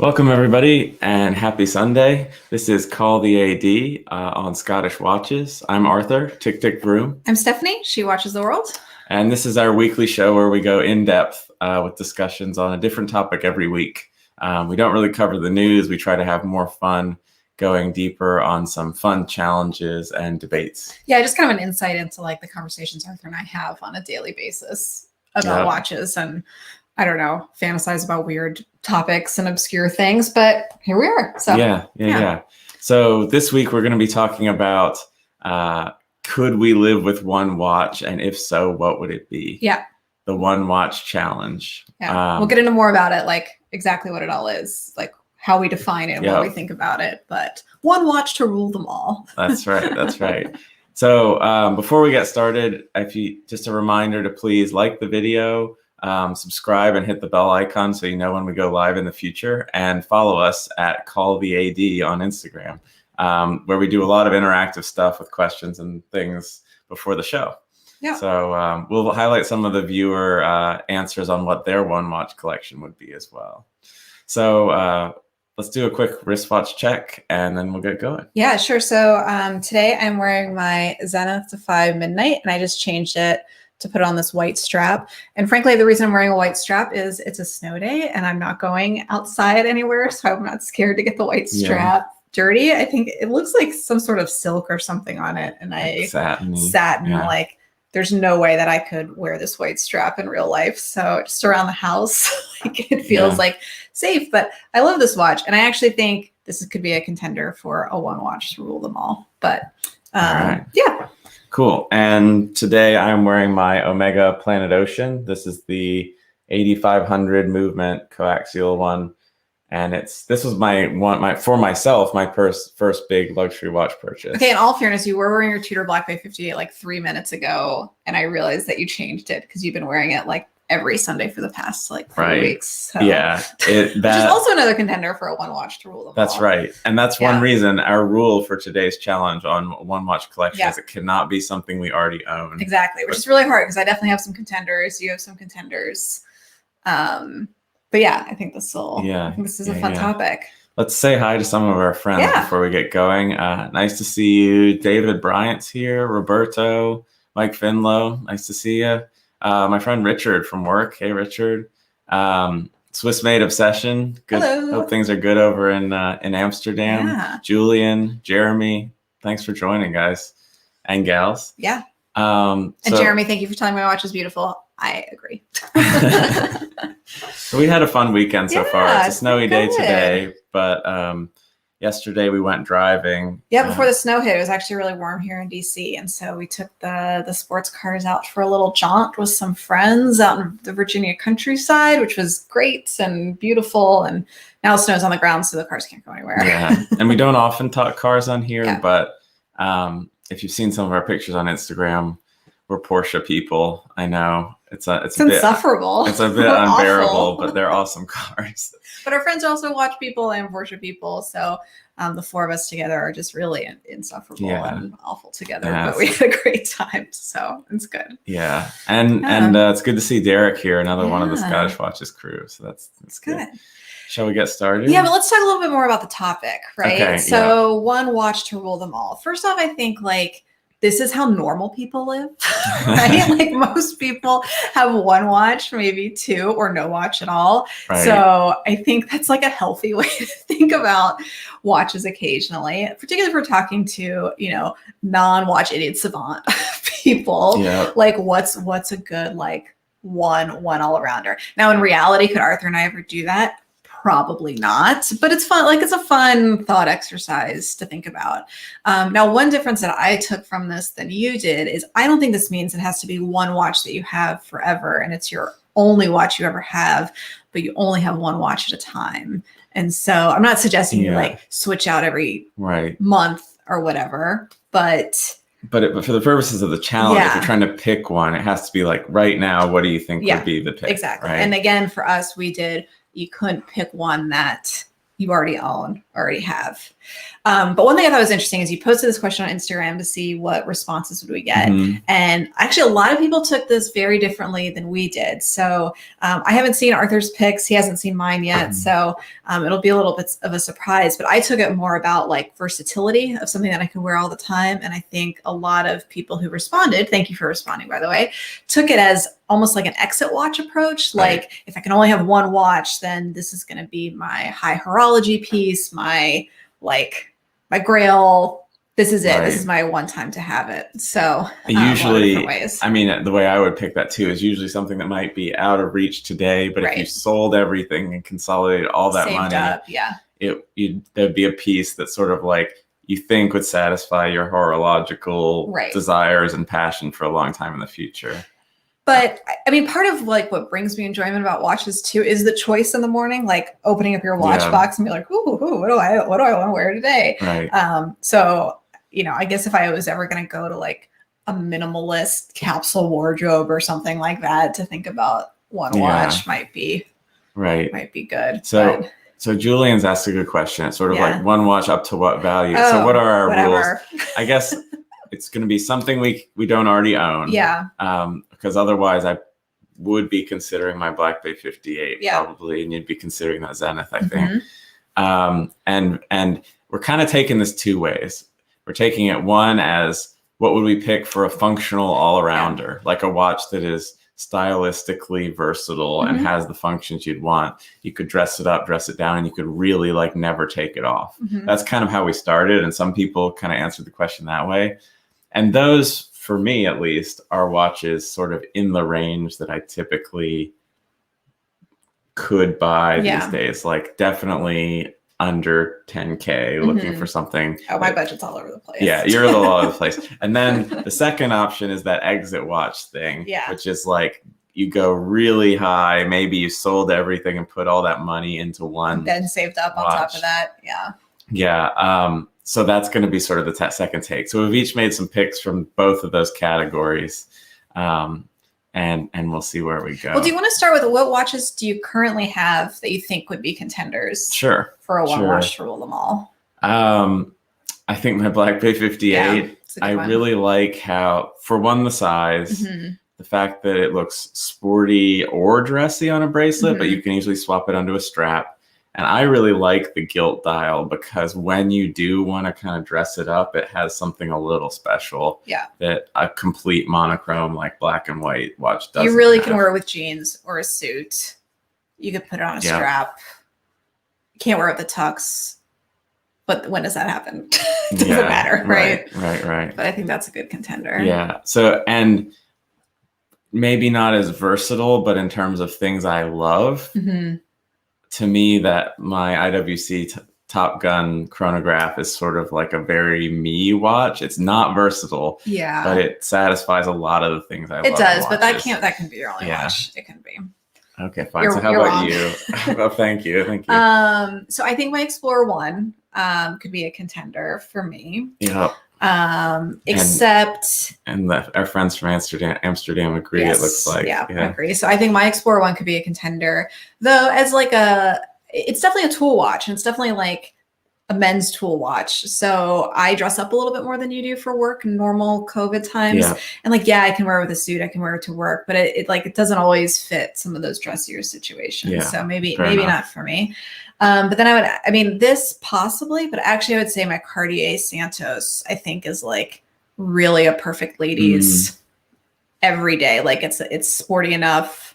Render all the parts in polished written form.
Welcome, everybody, and happy Sunday. This is Call the AD on Scottish Watches. I'm Arthur, Tick Tick Broom. I'm Stephanie, She Watches the World. And this is our weekly show where we go in depth with discussions on a different topic every week. We don't really cover the news. We try to have more fun going deeper on some fun challenges and debates. Yeah, just kind of an insight into like the conversations Arthur and I have on a daily basis about watches, and I don't know, fantasize about weird topics and obscure things, but here we are. So yeah. So this week we're going to be talking about could we live with one watch, and if so, what would it be? Yeah. The one watch challenge. Yeah. We'll get into more about it, like exactly what it all is, like how we define it and what we think about it, but one watch to rule them all. That's right. That's right. So before we get started, just a reminder to please like the video, subscribe and hit the bell icon so you know when we go live in the future, and follow us at Call the AD on Instagram, where we do a lot of interactive stuff with questions and things before the show. Yeah. So we'll highlight some of the viewer answers on what their one watch collection would be as well. So let's do a quick wristwatch check and then we'll get going. Yeah, sure. So today I'm wearing my Zenith Defy Midnight, and I just changed it to put on this white strap. And frankly, the reason I'm wearing a white strap is it's a snow day and I'm not going outside anywhere. So I'm not scared to get the white strap dirty. I think it looks like some sort of silk or something on it. And satin, like there's no way that I could wear this white strap in real life. So just around the house, like it feels like safe, but I love this watch. And I actually think this could be a contender for a one watch to rule them all. But yeah. Cool. And today I'm wearing my Omega Planet Ocean. This is the 8500 movement coaxial one. And this was my first big luxury watch purchase. Okay, in all fairness, you were wearing your Tudor Black Bay 58 like 3 minutes ago, and I realized that you changed it because you've been wearing it like every Sunday for the past like 3 weeks. So. Yeah. Which is also another contender for a one watch to rule them all. That's right. And that's one reason our rule for today's challenge on one watch collection is it cannot be something we already own. Exactly, which is really hard because I definitely have some contenders. You have some contenders. But yeah, I think this is a fun topic. Let's say hi to some of our friends before we get going. Nice to see you. David Bryant's here. Roberto, Mike Finlow. Nice to see you. My friend Richard from work. Hey, Richard. Swiss Made Obsession. Good. Hello. Hope things are good over in Amsterdam. Yeah. Julian, Jeremy. Thanks for joining, guys and gals. Yeah. And Jeremy, thank you for telling me my watch is beautiful. I agree. So we had a fun weekend so far. It's a snowy day today, but yesterday we went driving. Yeah, before the snow hit, it was actually really warm here in DC, and so we took the sports cars out for a little jaunt with some friends out in the Virginia countryside, which was great and beautiful. And now snow's on the ground, so the cars can't go anywhere. Yeah, and we don't often talk cars on here, but if you've seen some of our pictures on Instagram, we're Porsche people. I know it's insufferable. It's a bit unbearable, but they're awesome cars. But our friends are also watch people and Porsche people, so the four of us together are just really insufferable and awful together. But we had a great time, so it's good. Yeah, and it's good to see Derek here, another one of the Scottish Watches crew. So that's good. Shall we get started? Yeah, but let's talk a little bit more about the topic, right? Okay, so one watch to rule them all. First off, I think this is how normal people live, right? Like most people have one watch, maybe two, or no watch at all. Right. So I think that's like a healthy way to think about watches occasionally, particularly if we're talking to, non-watch idiot savant people. Yeah. Like what's a good one all-arounder? Now in reality, could Arthur and I ever do that? Probably not, but it's fun. It's a fun thought exercise to think about. Now, one difference that I took from this than you did is I don't think this means it has to be one watch that you have forever and it's your only watch you ever have, but you only have one watch at a time. And so I'm not suggesting you switch out every month or whatever, but for the purposes of the challenge, if you're trying to pick one, it has to be right now, what do you think would be the pick? Exactly. Right? And again, for us, you couldn't pick one that you already own, already have. But one thing I thought was interesting is you posted this question on Instagram to see what responses would we get. And actually a lot of people took this very differently than we did. So I haven't seen Arthur's picks. He hasn't seen mine yet. So it'll be a little bit of a surprise, but I took it more about like versatility of something that I can wear all the time. And I think a lot of people who responded, thank you for responding, by the way, took it as almost like an exit watch approach. Like if I can only have one watch, then this is going to be my high horology piece, my grail. This is it. This is my one time to have it. So usually, I mean, the way I would pick that too is usually something that might be out of reach today, but if you sold everything and consolidated all that money, there'd be a piece that sort of like you think would satisfy your horological desires and passion for a long time in the future. But I mean, part of like what brings me enjoyment about watches too is the choice in the morning, like opening up your watch box and be like, ooh, what do I want to wear today? So, you know, I guess if I was ever going to go to like a minimalist capsule wardrobe or something like that, to think about one watch might be good. So Julian's asked a good question. It's sort of like one watch up to what value? So what are our rules? I guess it's going to be something we don't already own. Because otherwise I would be considering my Black Bay 58 probably, and you'd be considering that Zenith, I think. And we're kind of taking this two ways. We're taking it one as what would we pick for a functional all-arounder, like a watch that is stylistically versatile and has the functions you'd want. You could dress it up, dress it down, and you could really like never take it off. That's kind of how we started. And some people kind of answered the question that way. And those, for me at least, are watches sort of in the range that I typically could buy these days. Like definitely under 10K, looking for something. Oh, my budget's all over the place. Yeah, you're all over the place. And then the second option is that exit watch thing, which is like you go really high. Maybe you sold everything and put all that money into one. And then saved up on top of that. So that's going to be sort of the second take. So we've each made some picks from both of those categories. And we'll see where we go. Well, do you want to start with what watches do you currently have that you think would be contenders? For a one watch to rule them all. I think my Black Bay 58. I really like how, for one, the size, the fact that it looks sporty or dressy on a bracelet, but you can easily swap it onto a strap. And I really like the gilt dial because when you do want to kind of dress it up, it has something a little special that a complete monochrome like black and white watch doesn't. You really can wear it with jeans or a suit. You could put it on a strap. You can't wear it with the tux. But when does that happen? It doesn't matter, right? Right. But I think that's a good contender. Yeah. So, and maybe not as versatile, but in terms of things I love, to me, that my IWC Top Gun chronograph is sort of like a very me watch. It's not versatile, but it satisfies a lot of the things I love. It does, but that can be your only watch. It can be. Okay, fine. So how about you? Well, thank you. So I think my Explorer One could be a contender for me. Except our friends from Amsterdam agree. It looks like I agree. So I think my Explorer One could be a contender, though. As like it's definitely a tool watch, and it's definitely like a men's tool watch. So I dress up a little bit more than you do for work in normal COVID times, and like I can wear it with a suit, I can wear it to work, but it doesn't always fit some of those dressier situations. So maybe not for me. But then this possibly, but actually I would say my Cartier Santos, I think, is like really a perfect ladies every day. Like it's sporty enough.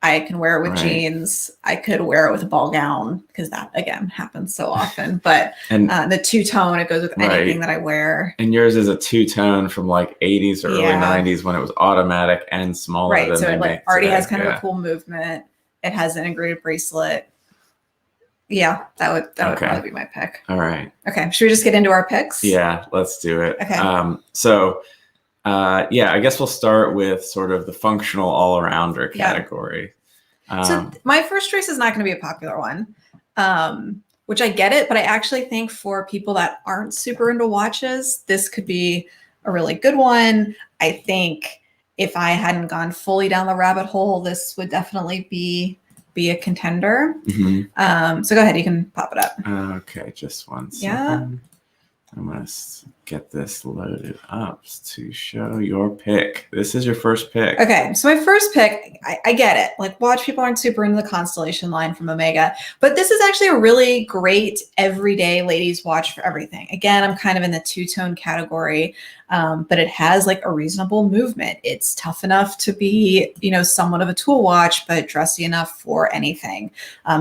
I can wear it with jeans. I could wear it with a ball gown because that again happens so often, but the two-tone, it goes with anything that I wear. And yours is a two-tone from like 80s or early 90s when it was automatic and smaller. Than so it like already has kind of a cool movement. It has an integrated bracelet. Yeah, that would probably be my pick. All right. Okay. Should we just get into our picks? Yeah, let's do it. Okay. I guess we'll start with sort of the functional all-arounder category. So my first choice is not going to be a popular one, which I get it, but I actually think for people that aren't super into watches, this could be a really good one. I think if I hadn't gone fully down the rabbit hole, this would definitely be be a contender. Mm-hmm. So go ahead, you can pop it up. Okay, just one second. I'm going to get this loaded up to show your pick. This is your first pick. Okay, so my first pick, I get it. Like, watch people aren't super into the Constellation line from Omega, but this is actually a really great everyday ladies watch for everything. Again, I'm kind of in the two-tone category, but it has like a reasonable movement. It's tough enough to be, you know, somewhat of a tool watch, but dressy enough for anything.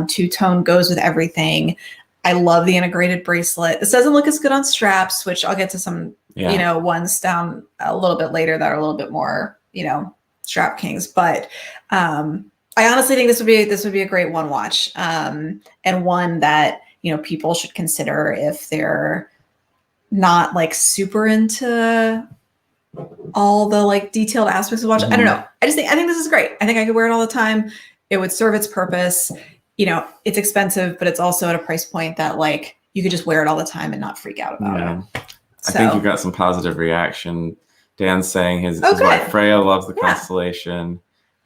Two-tone goes with everything. I love the integrated bracelet. This doesn't look as good on straps, which I'll get to some, you know, ones down a little bit later that are a little bit more, you know, strap kings. But I honestly think this would be a great one watch, and one that, you know, people should consider if they're not like super into all the like detailed aspects of watch. I don't know. I think this is great. I think I could wear it all the time. It would serve its purpose. You know, it's expensive, but it's also at a price point that like you could just wear it all the time and not freak out about it. I think you got some positive reaction. Dan's saying his wife Freya loves the Constellation.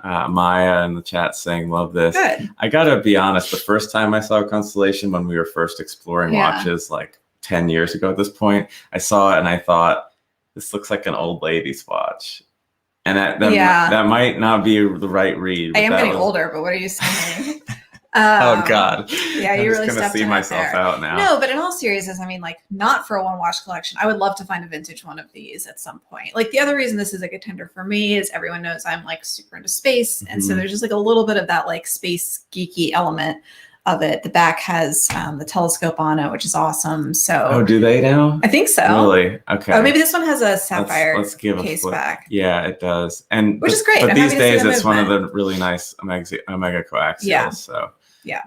Maya in the chat saying love this. Good. I gotta be honest, the first time I saw Constellation when we were first exploring watches like 10 years ago at this point, I saw it and I thought, this looks like an old lady's watch. And that might not be the right read. I am getting older, but what are you saying? Oh God! Yeah, you really stepped gonna see myself out now. No, but in all seriousness, I mean, like, not for a one watch collection. I would love to find a vintage one of these at some point. Like, the other reason this is a contender for me is everyone knows I'm like super into space, and so there's just like a little bit of that like space geeky element of it. The back has the telescope on it, which is awesome. So, do they now? I think so. Really? Okay. Oh, maybe this one has a sapphire let's give case back. Yeah, it does, and which is great. But these days, it's one of the really nice Omega coaxials. Yeah. So. Yeah.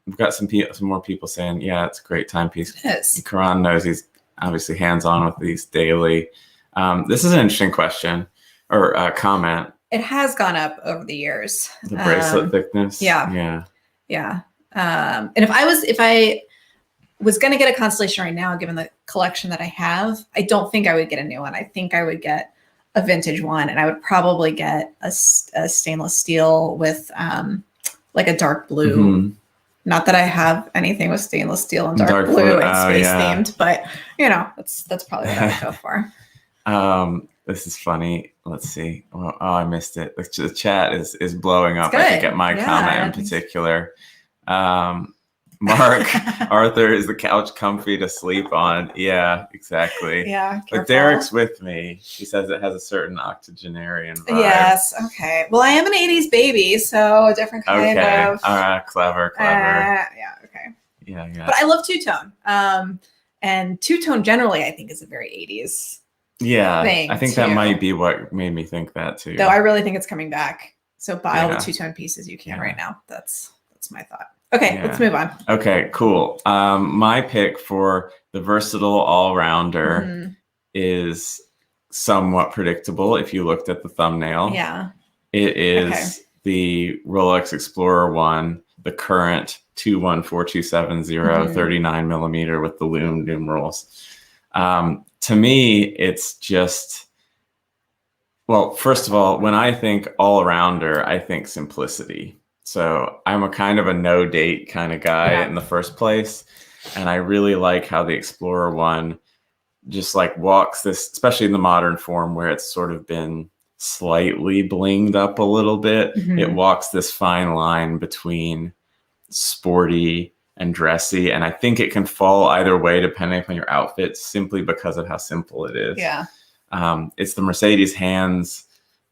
We've got some more people saying, yeah, it's a great timepiece. It is. Karan knows he's obviously hands-on with these daily. This is an interesting question or comment. It has gone up over the years. The bracelet thickness. Yeah. And if I was going to get a Constellation right now, given the collection that I have, I don't think I would get a new one. I think I would get a vintage one, and I would probably get a stainless steel with like a dark blue. Not that I have anything with stainless steel and dark blue and space themed, but you know, that's probably what I would go for. This is funny. Let's see. Oh, I missed it. The chat is blowing up. I think at my comment in particular. Mark, Arthur, is the couch comfy to sleep on? Yeah, exactly. Yeah. But Derek's with me. He says it has a certain octogenarian vibe. Yes. Okay. Well, I am an 80s baby, so a different kind of. Clever. Yeah. Okay. Yeah. But I love two-tone. And two-tone generally, I think, is a very 80s thing. I think that might be what made me think that too. Though I really think it's coming back. So buy all the two-tone pieces you can right now. That's my thought. Okay, let's move on. Okay, cool. My pick for the versatile all-rounder is somewhat predictable if you looked at the thumbnail. Yeah. It is the Rolex Explorer One, the current 214270 39 millimeter with the lume numerals. To me, it's just, well, first of all, when I think all-rounder, I think simplicity. So I'm a kind of a no date kind of guy in the first place. And I really like how the Explorer One just like walks this, especially in the modern form where it's sort of been slightly blinged up a little bit. It walks this fine line between sporty and dressy. And I think it can fall either way depending upon your outfit simply because of how simple it is. Yeah. It's the Mercedes hands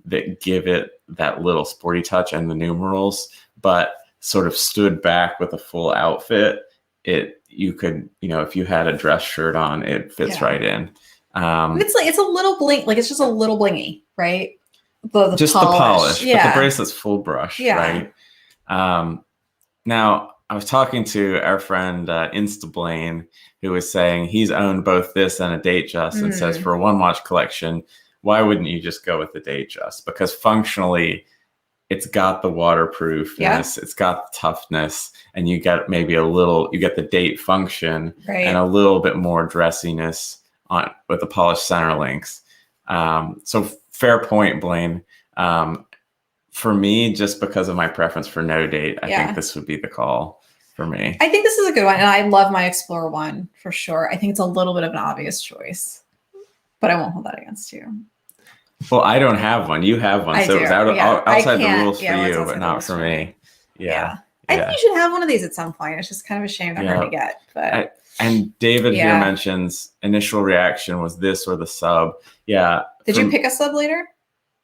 that give it that little sporty touch and the numerals, but sort of stood back with a full outfit. You could, you know, if you had a dress shirt on, it fits right in. It's a little bling, like it's just a little blingy, right? The just polish. The polish, yeah. But the bracelet's full brush, right? Now, I was talking to our friend Instablaine, who was saying he's owned both this and a Datejust, and says for a one watch collection, why wouldn't you just go with the Datejust? Because functionally, it's got the waterproofness, it's got the toughness, and you get maybe you get the date function and a little bit more dressiness with the polished center links. So fair point, Blaine. for me, just because of my preference for no date, I think this would be the call for me. I think this is a good one. And I love my Explorer One for sure. I think it's a little bit of an obvious choice, but I won't hold that against you. Well, I don't have one. You have one. So it was outside the rules for you, but not for me. Yeah. I think you should have one of these at some point. It's just kind of a shame they're hard to get. But and David here mentions initial reaction was this or the sub. Yeah. Did you pick a sub later?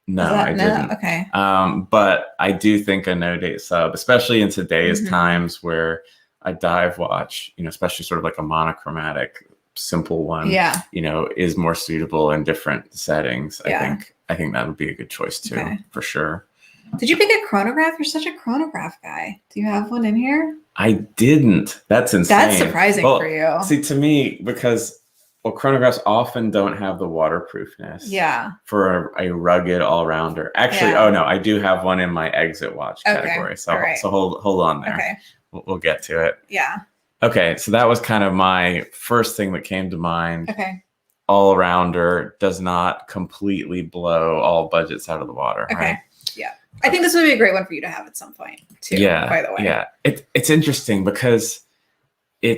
No, I didn't. Okay. But I do think a no date sub, especially in today's times where a dive watch, especially sort of like a monochromatic, simple one, is more suitable in different settings. I think that would be a good choice too, for sure. Did you pick a chronograph? You're such a chronograph guy. Do you have one in here? I didn't. That's insane. That's surprising for you. See, to me, because chronographs often don't have the waterproofness. Yeah. For a rugged all-rounder. Actually, no, I do have one in my exit watch category. So hold on there. Okay. We'll get to it. Yeah. Okay, so that was kind of my first thing that came to mind. Okay. All-rounder does not completely blow all budgets out of the water. Okay. Right? Yeah. I think this would be a great one for you to have at some point too, by the way. Yeah. It's interesting because you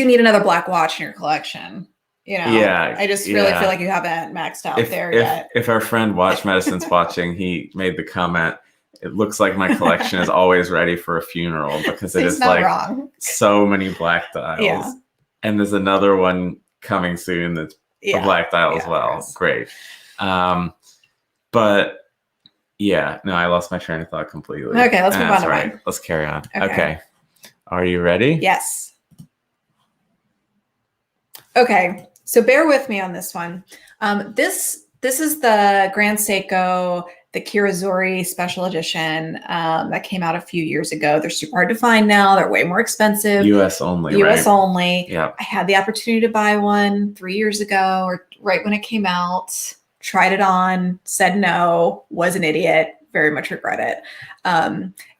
need another black watch in your collection. Yeah. I just really feel like you haven't maxed out yet. If our friend Watch Medicine's watching, he made the comment, it looks like my collection is always ready for a funeral because it is like so many black dials. Yeah. And there's another one coming soon that's a black dial as well. Great. But no, I lost my train of thought completely. Okay, let's move on to mine. Let's carry on. Okay. Are you ready? Yes. Okay, so bear with me on this one. This is the Grand Seiko, the Kirizouri special edition that came out a few years ago. They're super hard to find now. They're way more expensive. US only, US only. Yeah. I had the opportunity to buy one 3 years ago, or right when it came out. Tried it on, said no, was an idiot, very much regret it.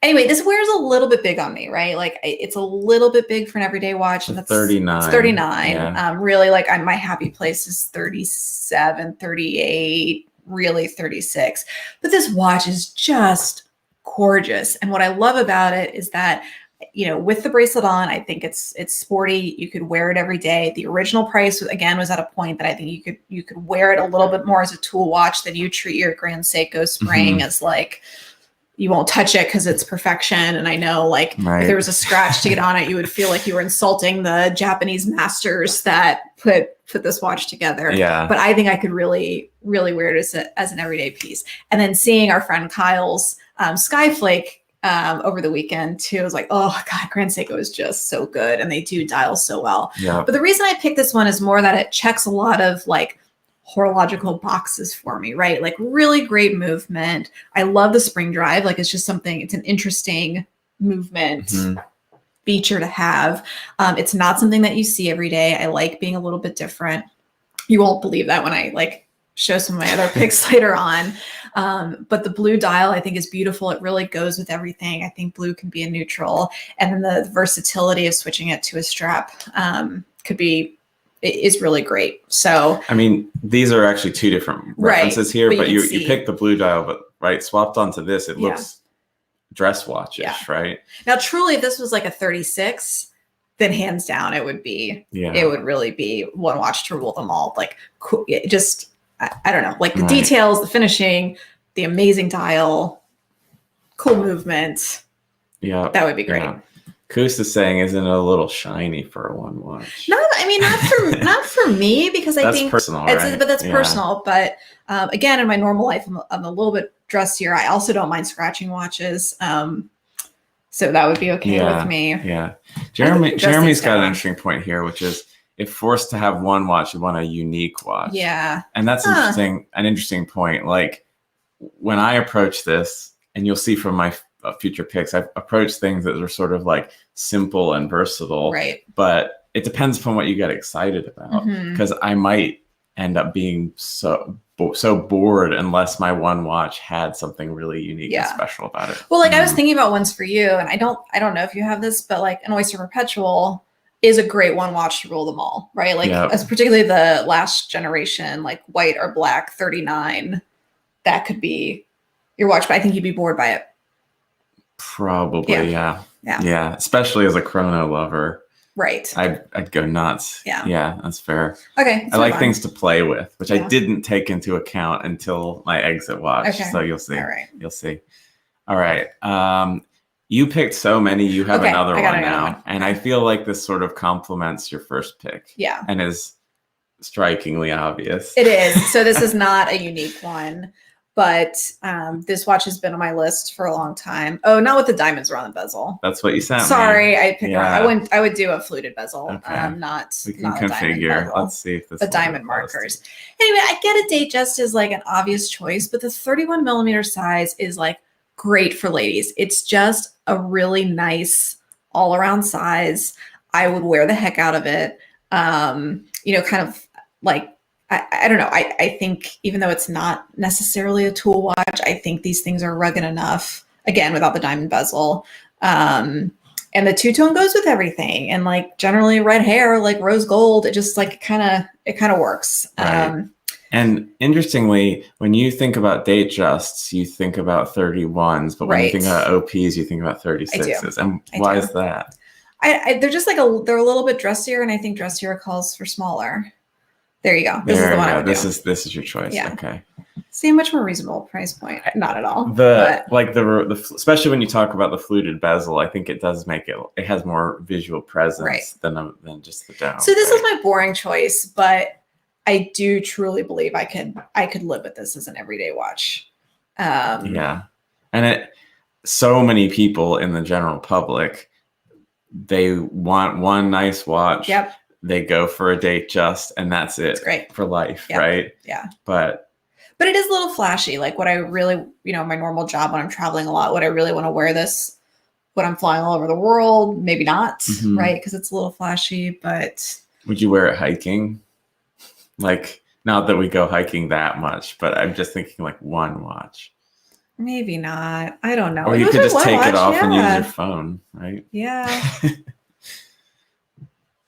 Anyway, this wears a little bit big on me, right? Like it's a little bit big for an everyday watch. And that's 39. It's 39. Yeah. Really, like my happy place is 37, 38, really 36. But this watch is just gorgeous. And what I love about it is that with the bracelet on, I think it's sporty. You could wear it every day. The original price, again, was at a point that I think you could wear it a little bit more as a tool watch than you treat your Grand Seiko spring as like, you won't touch it because it's perfection. And I know if there was a scratch to get on it, you would feel like you were insulting the Japanese masters that put this watch together. Yeah. But I think I could really, really wear it as an everyday piece. And then seeing our friend Kyle's Skyflake over the weekend too. I was like, oh God, Grand Seiko is just so good. And they do dial so well. Yeah. But the reason I picked this one is more that it checks a lot of like horological boxes for me, right? Like really great movement. I love the spring drive. Like it's just it's an interesting movement feature to have. It's not something that you see every day. I like being a little bit different. You won't believe that when I show some of my other picks later on. But the blue dial I think is beautiful. It really goes with everything. I think blue can be a neutral, and then the versatility of switching it to a strap is really great. So I mean, these are actually two different references here, but you picked the blue dial, but swapped onto this, it looks dress watch-ish, right? Now, truly, if this was like a 36, then hands down, it would really be one watch to rule them all. Like cool, just I don't know, like the details, the finishing, the amazing dial, cool movement. Yeah, that would be great. Yeah. Koos is saying, isn't it a little shiny for a one watch? No, I mean not for me, because I think personal, right? But that's personal. But again, in my normal life, I'm a little bit dressier. I also don't mind scratching watches. So that would be okay with me. Yeah. Jeremy's got an interesting point here, which is if forced to have one watch, you want a unique watch. Yeah. And that's an interesting point. Like when I approach this, and you'll see from my future picks, I've approached things that are sort of like simple and versatile. Right. But it depends upon what you get excited about. Because I might end up being so bored unless my one watch had something really unique and special about it. Well, like I was thinking about ones for you, and I don't know if you have this, but like an Oyster Perpetual is a great one watch to rule them all, right? Like as particularly the last generation, like white or black 39, that could be your watch, but I think you'd be bored by it. Probably, yeah. Especially as a chrono lover. Right. I'd go nuts. Yeah, that's fair. Okay. I like things to play with, which I didn't take into account until my exit watch. Okay. So you'll see. All right. You'll see. All right. You picked so many. You have another one now, and I feel like this sort of complements your first pick. Yeah. And is strikingly obvious. It is. So this is not a unique one. But this watch has been on my list for a long time. Oh, not with the diamonds around the bezel. That's what you sent me. Sorry, I picked wrong. I would do a fluted bezel, not we can configure. Let's see if this the diamond markers. Anyway, I get a Datejust is like an obvious choice, but the 31 millimeter size is like great for ladies. It's just a really nice all around size. I would wear the heck out of it. Kind of like. I don't know. I think even though it's not necessarily a tool watch, I think these things are rugged enough, again, without the diamond bezel. And the two-tone goes with everything. And like generally red hair, like rose gold, it just like it kind of works. Right. And interestingly, when you think about Datejusts, you think about 31s, but when you think about OPs, you think about 36s. And why is that? They're just like they're a little bit dressier, and I think dressier calls for smaller. There you go. This is the one I would do. This is your choice. Yeah. Okay. See, a much more reasonable price point. Not at all. Especially when you talk about the fluted bezel, I think it does make it has more visual presence than just the dome. So this is my boring choice, but I do truly believe I could live with this as an everyday watch. And so many people in the general public, they want one nice watch. Yep. They go for a Datejust, and that's it. It's great for life, right? Yeah. But it is a little flashy. Like what I really, my normal job when I'm traveling a lot, would I really want to wear this when I'm flying all over the world? Maybe not, right? Because it's a little flashy, but. Would you wear it hiking? Like, not that we go hiking that much, but I'm just thinking like one watch. Maybe not. I don't know. Or you could just take it off and use your phone, right? Yeah.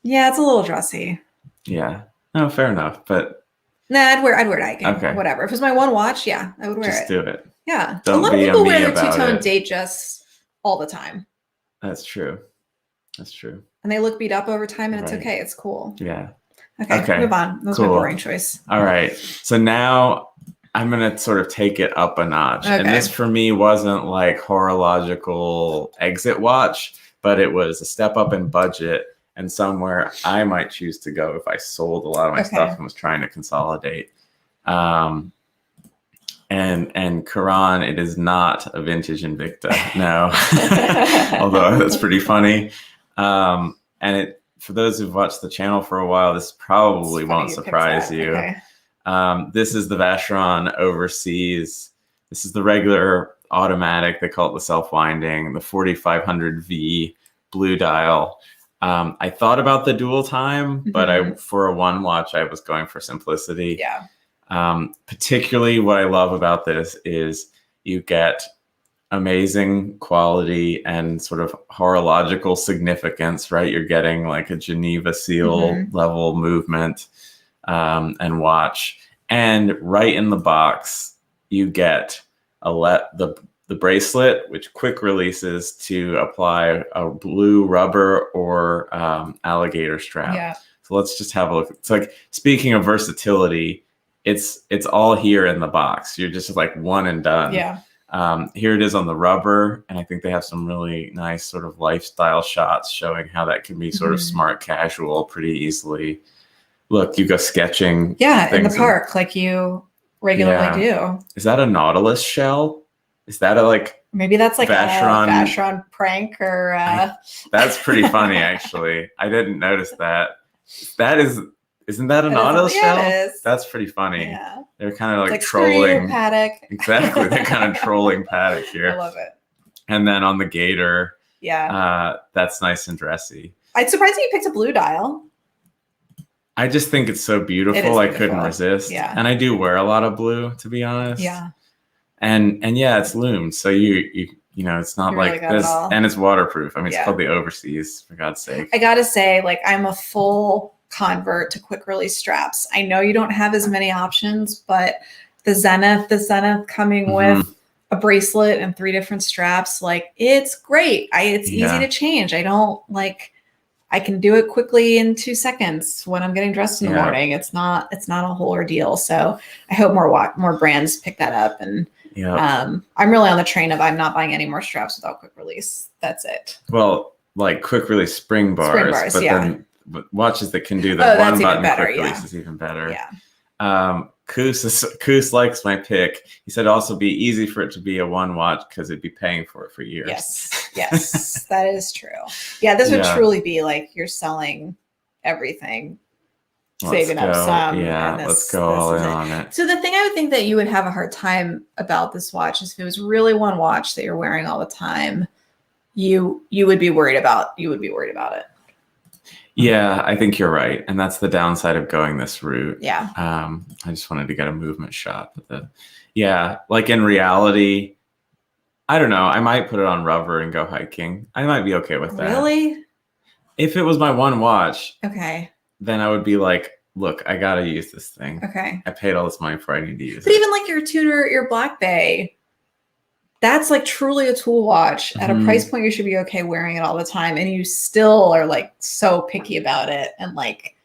Yeah, it's a little dressy. Yeah. No, fair enough. But I'd wear it hiking. Okay. Whatever. If it was my one watch, I would wear it. Just do it. Yeah. Don't a lot of be people a me wear the about two-tone it. Datejusts all the time. That's true. That's true. And they look beat up over time, and it's okay. It's cool. Yeah. Okay. Move on. That was my boring choice. All right. So now I'm going to sort of take it up a notch. Okay. And this for me wasn't like horological exit watch, but it was a step up in budget and somewhere I might choose to go if I sold a lot of my stuff and was trying to consolidate. And Karan, it is not a vintage Invicta, no. Although that's pretty funny. And for those who've watched the channel for a while, this probably won't surprise you. Okay. This is the Vacheron Overseas. This is the regular automatic. They call it the self-winding, the 4500V blue dial. I thought about the dual time, but for a one watch, I was going for simplicity. Yeah. Particularly what I love about this is you get amazing quality and sort of horological significance, right? You're getting like a Geneva seal level movement and watch. And right in the box, you get the bracelet, which quick releases to apply a blue rubber or alligator strap. Yeah. So let's just have a look. It's like, speaking of versatility, it's all here in the box. You're just like one and done. Yeah. Here it is on the rubber. And I think they have some really nice sort of lifestyle shots showing how that can be sort of smart casual pretty easily. Look, you go sketching. Yeah, in the park like you regularly do. Is that a Nautilus shell? Is that maybe that's like Vacheron, a Vacheron prank or that's pretty funny actually. I didn't notice that. Isn't that a Nautilus shell? It is. That's pretty funny. Yeah. They're kind of like trolling. Screw you, Paddock. Exactly. They're kind of trolling Paddock here. I love it. And then on the gator, yeah, that's nice and dressy. I'm surprised you picked a blue dial. I just think it's so beautiful. I couldn't resist. Yeah. And I do wear a lot of blue, to be honest. Yeah. And yeah, it's loomed. So you know, it's not like this, and it's waterproof. I mean, it's called the Overseas, for God's sake. I gotta say, like, I'm a full convert to quick release straps. I know you don't have as many options, but the Zenith coming with a bracelet and 3 different straps, like it's great. It's easy to change. I can do it quickly in 2 seconds when I'm getting dressed in the morning. It's not a whole ordeal. So I hope more brands pick that up. And I'm really on the train of I'm not buying any more straps without quick release. That's it. Well, like quick release spring bars, but then watches that can do the one button quick release is even better. Yeah. Koos likes my pick. He said also be easy for it to be a one watch because it'd be paying for it for years. Yes, that is true. Yeah, this would truly be like you're selling everything, saving up some. Yeah, let's go all in on it. So the thing I would think that you would have a hard time about this watch is if it was really one watch that you're wearing all the time, you would be worried about it. Yeah, I think you're right. And that's the downside of going this route. Yeah. I just wanted to get a movement shot. But like in reality, I don't know. I might put it on rubber and go hiking. I might be okay with that. Really? If it was my one watch, okay, then I would be like, look, I got to use this thing. Okay. I paid all this money for it. I need to use it. But even like your Tudor, your Black Bay, that's like truly a tool watch at a price point you should be okay wearing it all the time, and you still are like so picky about it and like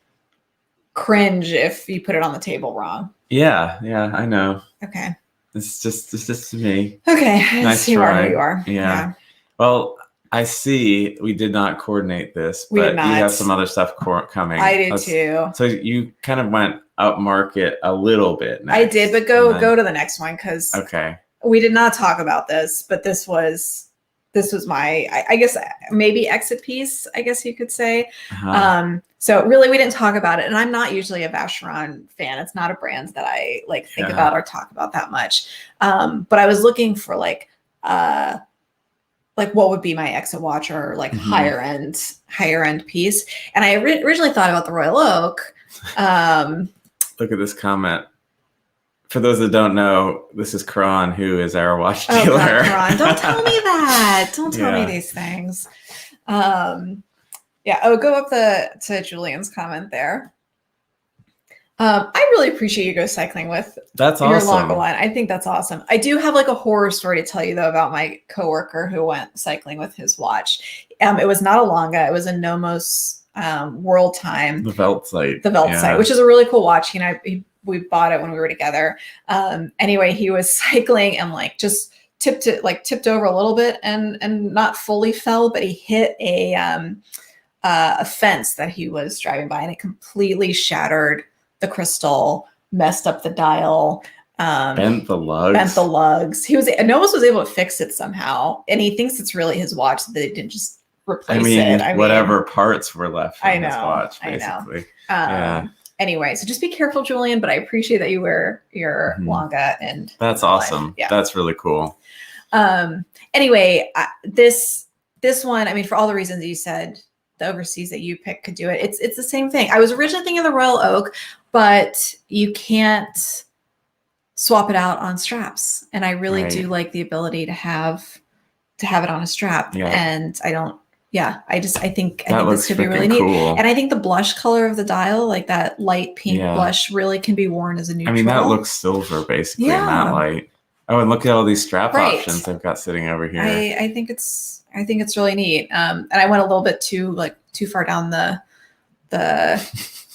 cringe if you put it on the table wrong. Yeah, I know. Okay. It's just me. Okay. Nice you try. Are who you are. Yeah. Well, I see we did not coordinate this, but you have some other stuff coming. I did too. So you kind of went up market a little bit next. I did, but go to the next one because we did not talk about this, but this was my, I guess maybe exit piece, I guess you could say. So really we didn't talk about it, and I'm not usually a Vacheron fan. It's not a brand that I like think about or talk about that much. But I was looking for like what would be my exit watch or like higher end piece. And I originally thought about the Royal Oak. Look at this comment. For those that don't know, this is Karan, who is our watch dealer. God, Karan, don't tell me that. Don't tell me these things. Go up to Julian's comment there. I really appreciate you go cycling with your Longa line. I think that's awesome. I do have like a horror story to tell you though about my coworker who went cycling with his watch. It was not a Longa. It was a Nomos World Time. The Velt site, which is a really cool watch. We bought it when we were together. Anyway, he was cycling and like just tipped over a little bit and not fully fell, but he hit a fence that he was driving by, and it completely shattered the crystal, messed up the dial, bent the lugs. Nomos was able to fix it somehow, and he thinks it's really his watch that they didn't just replace it. Whatever parts were left from his watch, basically. I know. Anyway, so just be careful, Julian, but I appreciate that you wear your Longa. And that's awesome. Yeah. That's really cool. Anyway, this one, I mean, for all the reasons you said, the overseas that you picked could do it. It's the same thing. I was originally thinking of the Royal Oak, but you can't swap it out on straps. And I really do like the ability to have it on a strap. Yeah. And I think this could be really neat. Cool. And I think the blush color of the dial, like that light pink blush, really can be worn as a neutral. I mean, that looks silver basically in that light. Oh, and look at all these strap options I've got sitting over here. I think it's really neat. And I went a little bit too far down the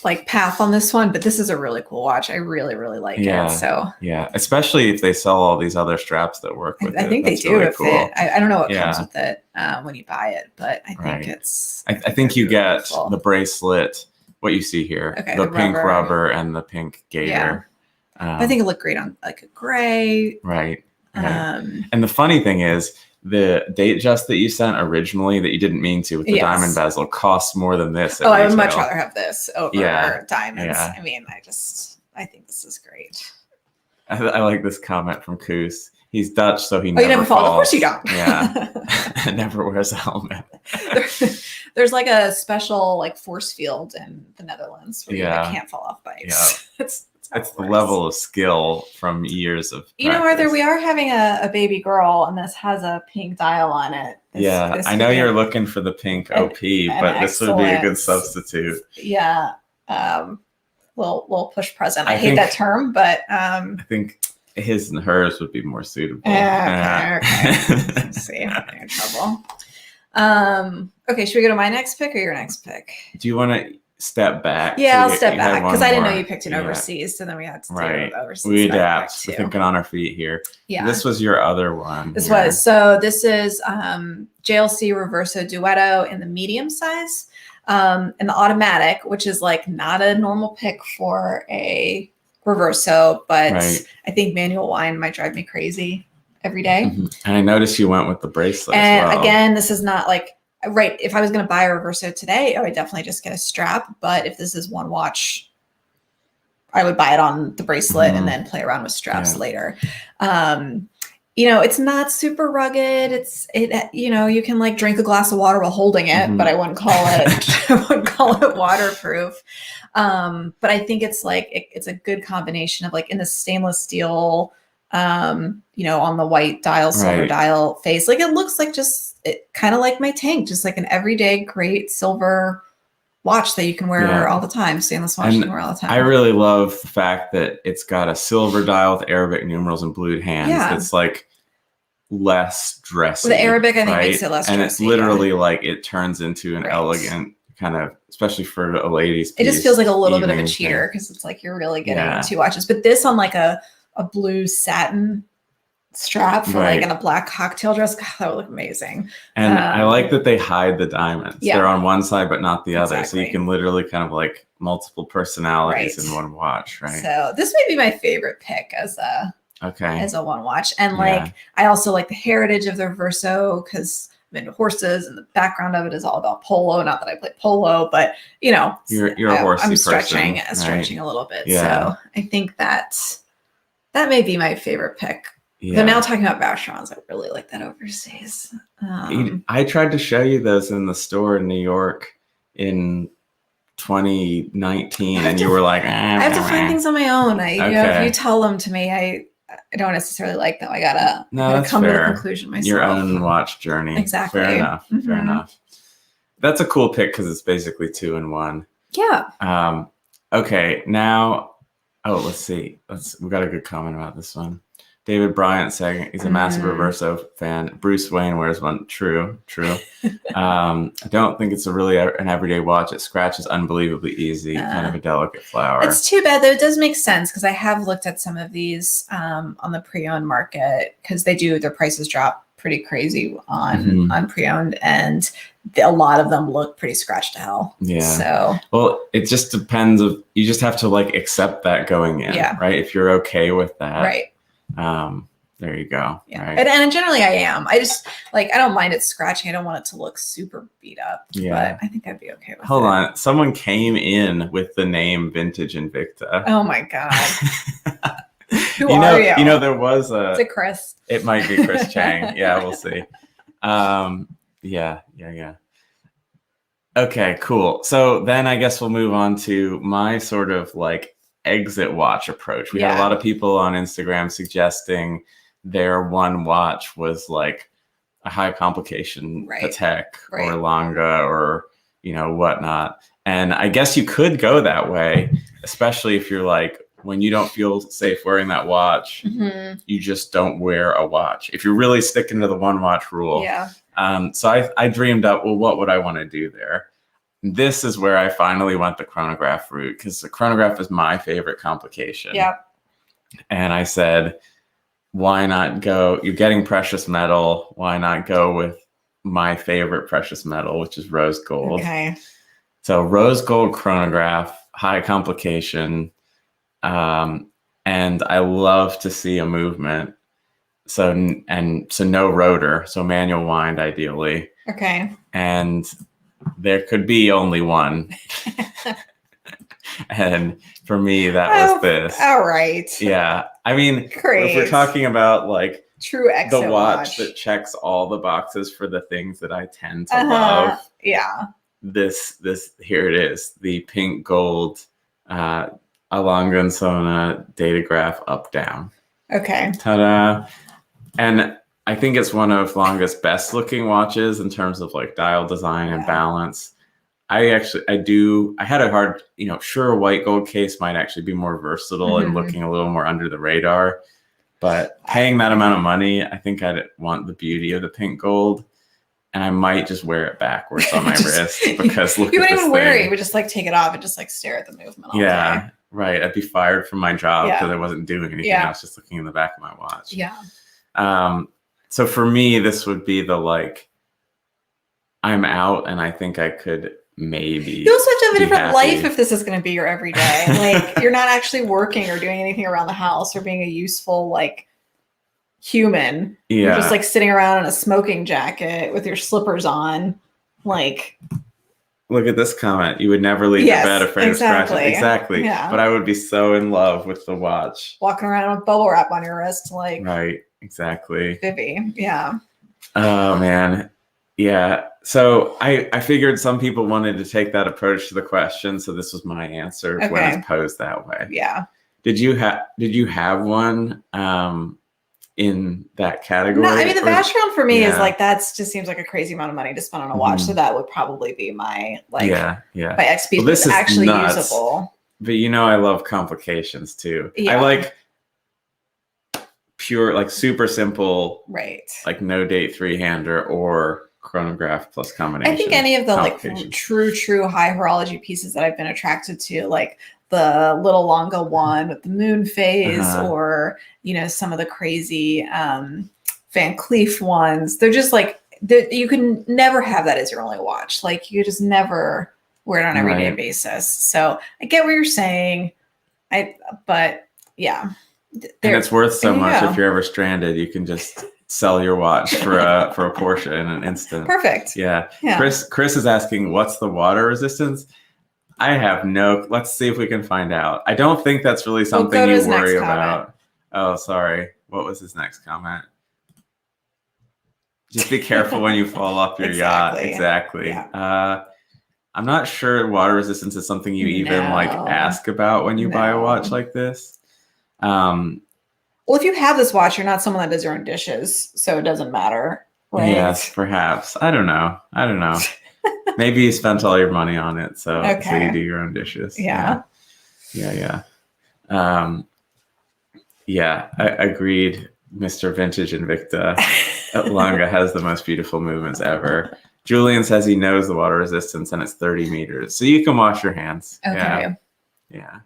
like path on this one, but this is a really cool watch. I really, really like it. So especially if they sell all these other straps that work with it. I think they do. Really cool. I don't know what comes with it when you buy it, but I think it's. I think you get the bracelet. What you see here, the pink rubber and the pink gator. Yeah. I think it looked great on like a gray. Right. And the funny thing is, the Datejust that you sent originally that you didn't mean to with the diamond bezel costs more than this. I would much rather have this over diamonds. Yeah. I mean, I think this is great. I like this comment from Koos. He's Dutch, so he never falls. Of course you don't. Yeah. Never wears a helmet. There's like a special like force field in the Netherlands where you can't fall off bikes. Yeah. It's the level of skill from years of practice. Arthur, we are having a baby girl, and this has a pink dial on it. This I know you're looking for the pink OP, but this would be a good substitute. Yeah. Little push present. I hate that term, but I think his and hers would be more suitable. Okay. Let's see. I'm in trouble. Okay, should we go to my next pick or your next pick? Do you want to step back? Yeah, I'll step back because I didn't know you picked an overseas, so then we had to do overseas. We adapt. We're thinking on our feet here. Yeah. This was your other one. This was. So this is Jlc Reverso Duetto in the medium size and the automatic, which is like not a normal pick for a Reverso, but I think manual wind might drive me crazy every day. And I noticed you went with the bracelet and as well. Again, this is not like, if I was going to buy a Reverso today, I would definitely just get a strap. But if this is one watch, I would buy it on the bracelet and then play around with straps later. You know, it's not super rugged. You know, you can like drink a glass of water while holding it, but I wouldn't call it waterproof. But I think it's like, it's a good combination of like in the stainless steel, you know, on the white dial, silver dial face. Like it looks like kind of like my tank, just like an everyday great silver watch that you can wear all the time. Stainless watch you can wear all the time. I really love the fact that it's got a silver dial with Arabic numerals and blued hands. Yeah. It's like less dressy. The Arabic, I think, makes it less dressy. And it's literally like it turns into an elegant kind of, especially for a ladies piece. It just feels like a little bit of a cheater because it's like you're really getting two watches. But this on like a blue satin strap for like in a black cocktail dress, God, that would look amazing. And I like that they hide the diamonds. They're on one side but not the other, so you can literally kind of like multiple personalities in one watch, right? So this may be my favorite pick as a one watch. And like I also like the heritage of the Reverso because I'm into horses and the background of it is all about polo. Not that I play polo, but you know, you're a horsey I'm person, stretching a little bit. So I think that may be my favorite pick. Yeah. But now talking about Vacherons, I really like that overseas. I tried to show you those in the store in New York in 2019, and you were like, I have to find things on my own. You know, if you tell them to me, I don't necessarily like them. I gotta come to the conclusion myself. Your own watch journey. Exactly. Fair enough. Fair enough. That's a cool pick because it's basically 2 in 1. Yeah. Okay. Now, let's see. We got a good comment about this one. David Bryant saying he's a massive Reverso fan. Bruce Wayne wears one. True. I don't think it's really an everyday watch. It scratches unbelievably easy. Kind of a delicate flower. It's too bad though. It does make sense because I have looked at some of these on the pre-owned market because their prices drop pretty crazy on pre-owned, and a lot of them look pretty scratched to hell. Yeah. So well, it just depends. You just have to like accept that going in. Yeah. Right. If you're okay with that. Right. There you go. Yeah. Right. And generally I am. I just like, I don't mind it scratching. I don't want it to look super beat up. Yeah. But I think I'd be okay with it. Hold on. Someone came in with the name Vintage Invicta. Oh my God. Who are you? You know, there was Is it Chris? It might be Chris Chang. Yeah, we'll see. Yeah. Okay, cool. So then I guess we'll move on to my sort of like exit watch approach. We had a lot of people on Instagram suggesting their one watch was like a high complication Patek or Lange or, you know, whatnot. And I guess you could go that way, especially if you're like, when you don't feel safe wearing that watch, you just don't wear a watch. If you're really sticking to the one watch rule. Yeah. So I dreamed up, well, what would I want to do there? This is where I finally went the chronograph route because the chronograph is my favorite complication. Yeah. And I said, why not go? You're getting precious metal. Why not go with my favorite precious metal, which is rose gold? Okay. So rose gold chronograph, high complication. And I love to see a movement. So no rotor, so manual wind ideally. Okay. And there could be only one. And for me, that was this. All right. Yeah. I mean, if we're talking about like true exit the watch that checks all the boxes for the things that I tend to love. Yeah. This here it is. The pink gold Alongansona Datograph up down. Okay. Ta-da. And I think it's one of Lange's best looking watches in terms of like dial design and balance. I had a hard, sure, a white gold case might actually be more versatile and looking a little more under the radar. But paying that amount of money, I think I'd want the beauty of the pink gold. And I might just wear it backwards on my wrist because look you at wouldn't this even wear it. thing. You would just like take it off and just like stare at the movement all day. Right. I'd be fired from my job because Yeah. I wasn't doing anything. Yeah. I was just looking in the back of my watch. Yeah. So for me, this would be the like, I'm out and I think I could maybe. You also have to have a different happy. life if this is going to be your everyday. Like you're not actually working or doing anything around the house or being a useful like human. Yeah. You're just like sitting around in a smoking jacket with your slippers on. Like, look at this comment. You would never leave your bed afraid of scratching. Exactly. Yeah. But I would be so in love with the watch. Walking around with bubble wrap on your wrist, like Right. Exactly. Vivi. Yeah. Oh man. Yeah. So I figured some people wanted to take that approach to the question. So this was my answer when it's posed that way. Yeah. Did you have one in that category? No, I mean the Vacheron for me is like just seems like a crazy amount of money to spend on a watch. So that would probably be my like my XP. Well, this is actually nuts, usable. But I love complications too. Yeah. I like pure, like super simple, right? Like no date 3-hander or chronograph plus combination. I think any of the like true high horology pieces that I've been attracted to, like the little Longa one with the moon phase, or some of the crazy Van Cleef ones. They're just like you can never have that as your only watch. Like you just never wear it on an everyday basis. So I get what you're saying. But yeah. And it's worth so much if you're ever stranded, you can just sell your watch for a Porsche in an instant. Perfect. Yeah. Chris is asking, what's the water resistance? I have let's see if we can find out. I don't think that's really something you worry about. Oh, sorry. What was his next comment? Just be careful when you fall off your yacht. Exactly. Yeah. I'm not sure water resistance is something you even like ask about when you buy a watch like this. Well, if you have this watch, you're not someone that does your own dishes, so it doesn't matter. Right? Yes, perhaps. I don't know. Maybe you spent all your money on it, so you do your own dishes. Yeah. I agreed. Mr. Vintage Invicta Longa has the most beautiful movements ever. Julian says he knows the water resistance and it's 30 meters, so you can wash your hands. Okay. Yeah.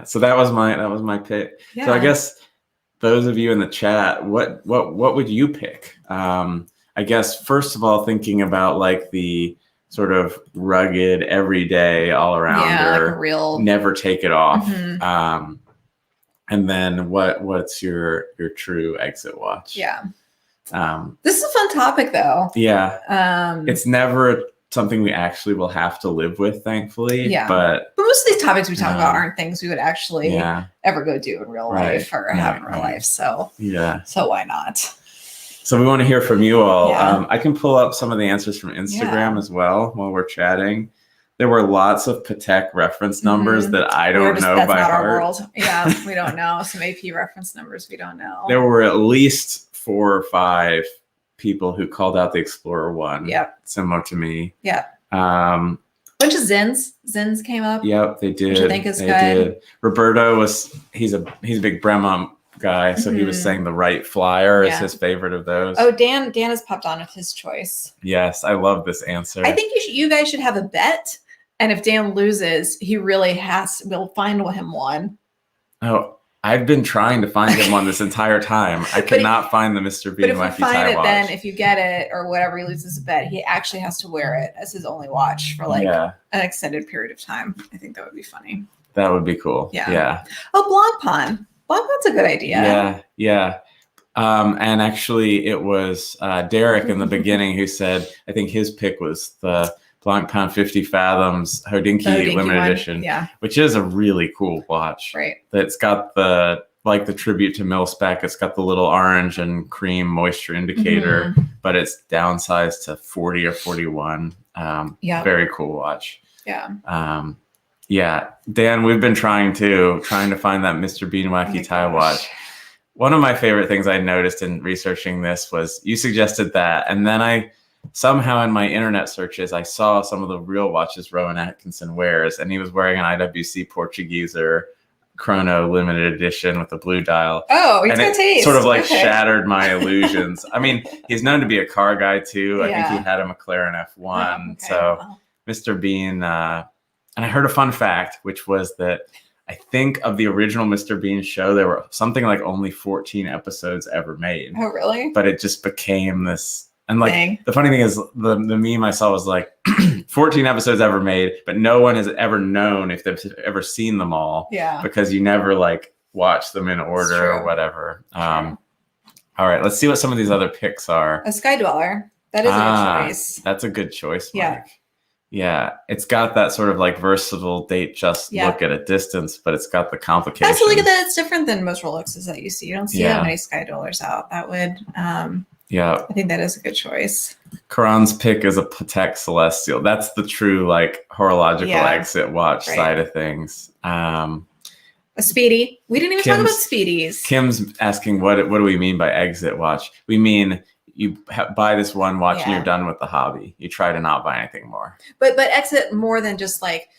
So that was my pick. Yeah. So I guess those of you in the chat, what would you pick? I guess first of all, thinking about like the sort of rugged, everyday, all arounder, like a real never take it off. And then what's your true exit watch? Yeah. This is a fun topic though. Yeah. It's never something we actually will have to live with, thankfully. Yeah. But most of these topics we talk about aren't things we would actually ever go do in real life or have in real life. So So why not? So we want to hear from you all. I can pull up some of the answers from Instagram as well while we're chatting. There were lots of Patek reference numbers that I don't know by heart. Our world. Yeah, we don't know. Some AP reference numbers we don't know. There were at least 4 or 5 people who called out the Explorer One. Yep. Similar to me. Yeah. Bunch of Zins. Zins came up. Yep, they did. Which I think is they good. Did. Roberto he's a big Bremont guy, so he was saying the Wright Flyer is his favorite of those. Oh, Dan has popped on with his choice. Yes, I love this answer. I think you guys should have a bet, and if Dan loses, he really we'll find him one. Oh, I've been trying to find him one this entire time. I cannot find the Mr. Bean Wacky Tie watch. Then if you get it or whatever, he loses a bet, he actually has to wear it as his only watch for an extended period of time. I think that would be funny. That would be cool. Yeah. Oh, Blancpain. Blancpain's a good idea. Yeah. And actually, it was Derek in the beginning who said, I think his pick was the Blancpain 50 Fathoms Hodinkee limited edition, which is a really cool watch. Right. That's got the tribute to mil-spec. It's got the little orange and cream moisture indicator, but it's downsized to 40 or 41. Very cool watch. Yeah. Dan, we've been trying to find that Mr. Bean Wacky Tie watch. One of my favorite things I noticed in researching this was you suggested that, and then I somehow in my internet searches, I saw some of the real watches Rowan Atkinson wears, and he was wearing an IWC Portugueser chrono limited edition with the blue dial. Oh, he's got taste. Sort of like shattered my illusions. I mean, he's known to be a car guy too. I think he had a McLaren F1. Oh, okay. So Mr. Bean, and I heard a fun fact, which was that I think of the original Mr. Bean show, there were something like only 14 episodes ever made. Oh, really? But it just became this. And like Dang. the funny thing is the meme I saw was like 14 episodes ever made, but no one has ever known if they've ever seen them all. Yeah. Because you never like watch them in order or whatever. All right, let's see what some of these other picks are. A Sky Dweller. That is a good choice. That's a good choice, Mike. Yeah. Yeah, it's got that sort of like versatile date just look at a distance, but it's got the complication. That's look at that. It's different than most Rolexes that you see. You don't see that many Sky Dwellers out. That would I think that is a good choice. Karan's pick is a Patek Celestial. That's the true like horological exit watch side of things. A Speedy. We didn't even talk about Speedies. Kim's asking what do we mean by exit watch? We mean you buy this one watch and you're done with the hobby. You try to not buy anything more. But exit more than just like,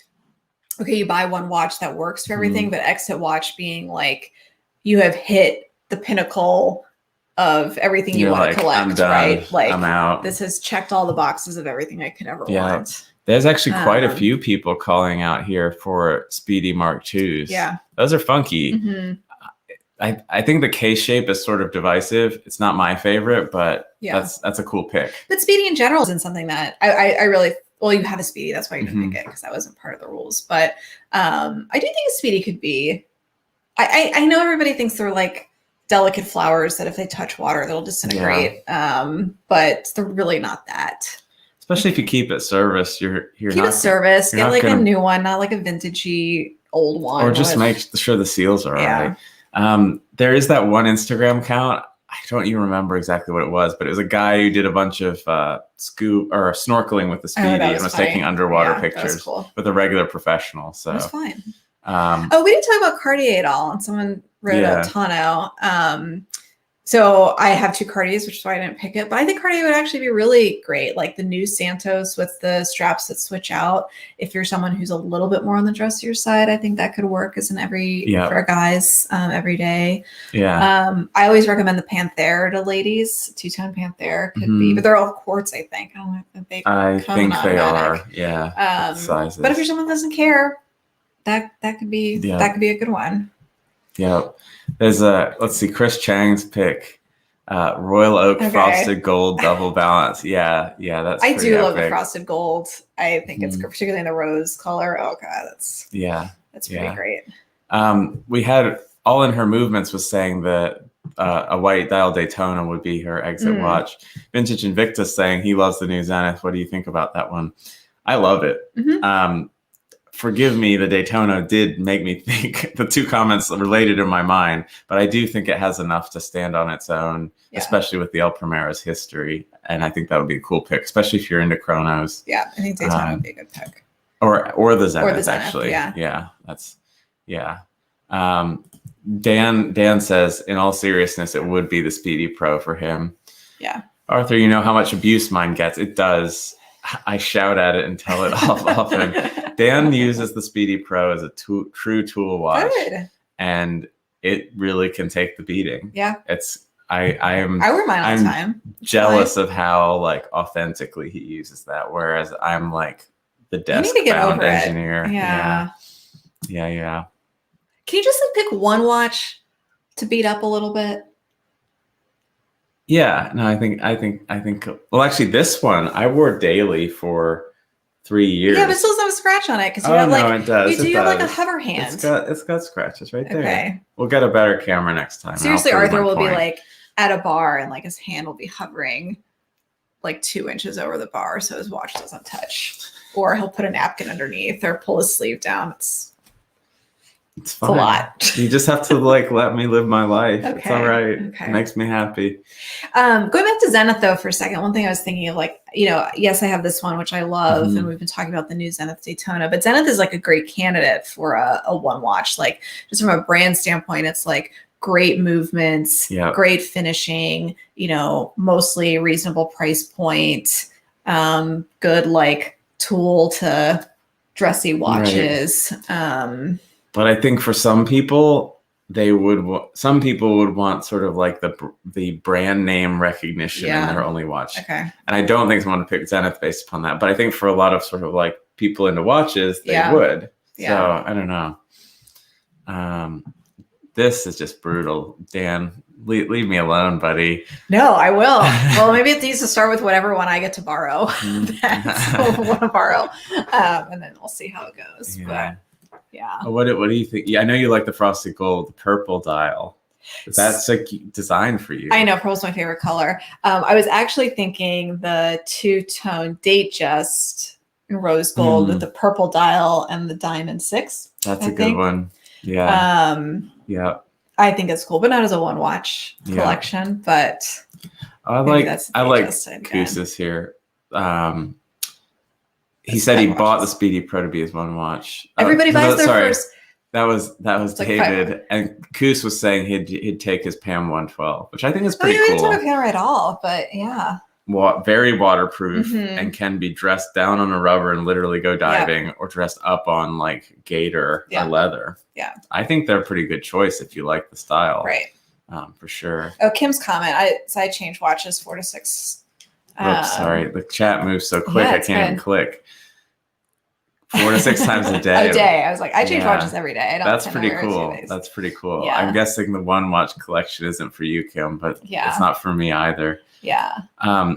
okay, you buy one watch that works for everything, but exit watch being like you have hit the pinnacle of everything you want to collect, I'm done, right? Like I'm out. This has checked all the boxes of everything I could ever want. There's actually quite a few people calling out here for Speedy Mark IIs. Yeah. Those are funky. Mm-hmm. I think the case shape is sort of divisive. It's not my favorite, but that's a cool pick. But Speedy in general isn't something that I really, well, you have a Speedy. That's why you didn't pick it, because that wasn't part of the rules. But I do think a Speedy could be, I know everybody thinks they're like delicate flowers that if they touch water, they'll disintegrate. But they're really not that. Especially if you keep it serviced, you're keep it serviced. Get like a new one, not like a vintagey old one. Or just make sure the seals are all right. There is that one Instagram account. I don't even remember exactly what it was, but it was a guy who did a bunch of snorkeling with the Speedy and was taking underwater pictures with a regular professional. So that's fine. We didn't talk about Cartier at all, and someone wrote about Tano. So I have two Cartiers, which is why I didn't pick it. But I think Cartier would actually be really great, like the new Santos with the straps that switch out. If you're someone who's a little bit more on the dressier side, I think that could work as an for guys every day. I always recommend the Panther to ladies. Two-tone Panther could be, but they're all quartz, I think. I don't know if they are. Yeah. Sizes. But if you're someone who doesn't care, that could be a good one. Yeah. There's let's see, Chris Chang's pick, Royal Oak Frosted Gold Double Balance. Yeah, that's I do love the frosted gold. I think it's particularly in the rose color. Oh god, that's pretty great. We had All in Her Movements was saying that a white dial Daytona would be her exit watch. Vintage Invictus saying he loves the new Zenith. What do you think about that one? I love it. Forgive me, the Daytona did make me think the two comments related in my mind, but I do think it has enough to stand on its own, especially with the El Primera's history. And I think that would be a cool pick, especially if you're into chronos. Yeah, I think Daytona would be a good pick. Or the Zenith, actually. Dan says, in all seriousness, it would be the Speedy Pro for him. Yeah. Arthur, you know how much abuse mine gets. It does. I shout at it and tell it off often. Dan uses the Speedy Pro as a true tool watch, and it really can take the beating. Yeah, I wear mine all the time. Jealous of how like authentically he uses that, whereas I'm like the desk-bound engineer. Yeah. Can you just like pick one watch to beat up a little bit? Yeah, no, I think. Well, actually, this one I wore daily for 3 years. Yeah, but it still doesn't have a scratch on it because you have like you have like a hover hand. It's got scratches right there. Okay, we'll get a better camera next time. Seriously, Arthur will be like at a bar and like his hand will be hovering like 2 inches over the bar so his watch doesn't touch, or he'll put a napkin underneath or pull his sleeve down. It's fine. A lot. You just have to like let me live my life. Okay. It's all right. Okay. It makes me happy. Going back to Zenith though for a second, one thing I was thinking of, like, yes, I have this one which I love, and we've been talking about the new Zenith Daytona, but Zenith is like a great candidate for a one watch. Like just from a brand standpoint, it's like great movements, great finishing, mostly reasonable price point, good like tool to dressy watches. But I think for some people, some people would want sort of like the brand name recognition in their only watch. Okay. And I don't think someone would pick Zenith based upon that. But I think for a lot of sort of like people into watches, they would. Yeah. So I don't know. This is just brutal. Dan, leave me alone, buddy. No, I will. Well, maybe it needs to start with whatever one I get to borrow. That's what I want to borrow. And then we'll see how it goes. Yeah. But yeah. What do you think? Yeah, I know you like the frosted gold, the purple dial. That's like designed for you. I know purple's my favorite color. I was actually thinking the two-tone Datejust rose gold with the purple dial and the diamond 6. That's a good one. Yeah. Yeah. I think it's cool, but not as a one watch collection. But I like Koussis here. He said he bought the Speedy Pro to be his one watch. Everybody buys their first. That was David, and Koos was saying he'd take his PAM 112, which I think is pretty cool. He didn't take a camera at all, but yeah. Very waterproof and can be dressed down on a rubber and literally go diving, or dressed up on like gator or leather. Yeah, I think they're a pretty good choice if you like the style, right? For sure. Oh, Kim's comment. I change watches 4 to 6. Oops, sorry, the chat moves so quick I can't even click. 4 to 6 times a day. A day. I was like, I change watches every day. That's pretty cool. That's pretty cool. Yeah. I'm guessing the one watch collection isn't for you, Kim, but it's not for me either. Yeah.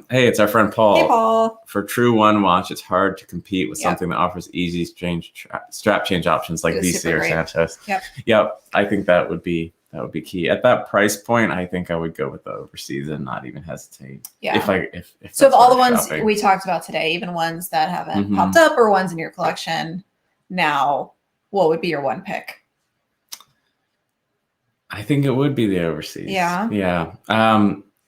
Hey, it's our friend Paul. Hey, Paul. For true one watch, it's hard to compete with something that offers easy strap change options like VC or Santos. Yep. I think that would be key. At that price point, I think I would go with the overseas and not even hesitate. Yeah. If so of all the ones we talked about today, even ones that haven't popped up or ones in your collection now, what would be your one pick? I think it would be the overseas. Yeah. Yeah.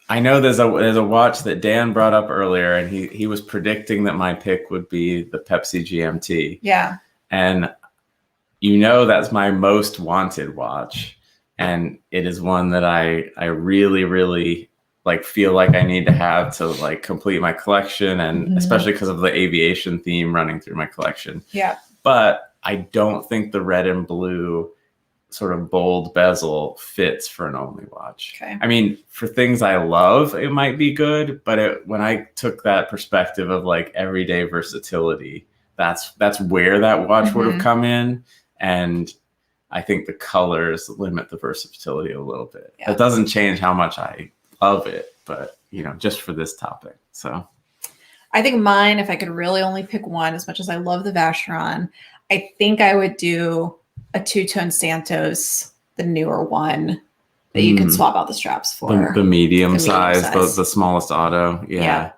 I know there's a watch that Dan brought up earlier, and he was predicting that my pick would be the Pepsi GMT. Yeah. And that's my most wanted watch. And it is one that I really, really like feel like I need to have to like complete my collection, and especially because of the aviation theme running through my collection. Yeah. But I don't think the red and blue sort of bold bezel fits for an only watch. Okay. I mean, for things I love, it might be good, but when I took that perspective of like everyday versatility, that's where that watch would have come in. And I think the colors limit the versatility a little bit. Yeah. It doesn't change how much I love it, but just for this topic. So I think mine, if I could really only pick one, as much as I love the Vacheron, I think I would do a two-tone Santos, the newer one that you can swap out the straps for. The medium size, the smallest auto. Yeah.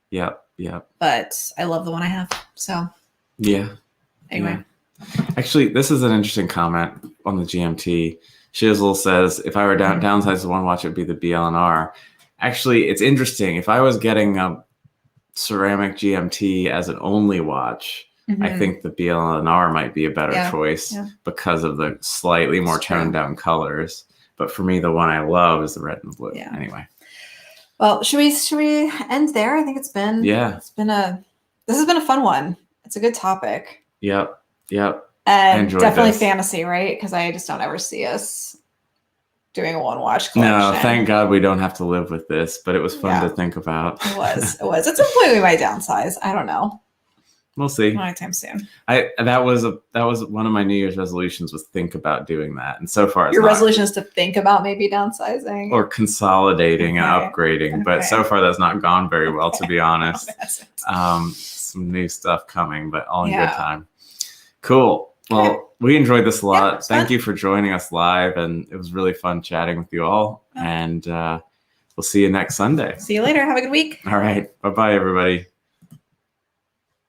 Yep. But I love the one I have. So yeah. Anyway. Yeah. Actually, this is an interesting comment on the GMT. Shizzle says, if I were downsized to one watch, it would be the BL&R. Actually, it's interesting. If I was getting a ceramic GMT as an only watch, I think the BL&R might be a better choice because of the slightly more toned down colors. But for me, the one I love is the red and blue. Yeah. Anyway. Well, should we end there? I think this has been a fun one. It's a good topic. Yep. And definitely fantasy, right? Because I just don't ever see us doing a one watch collection. No, thank God we don't have to live with this, but it was fun to think about. It was. At some point we might downsize. I don't know. We'll see. Not anytime soon. That was one of my New Year's resolutions, was think about doing that. And so far, your resolution is to think about maybe downsizing or consolidating and upgrading. Okay. But so far, that's not gone very well, to be honest. Some new stuff coming, but all in good time. Cool. Well, we enjoyed this a lot. Thank you for joining us live, and it was really fun chatting with you all. And we'll see you next Sunday. See you later. Have a good week. All right. Bye-bye, everybody.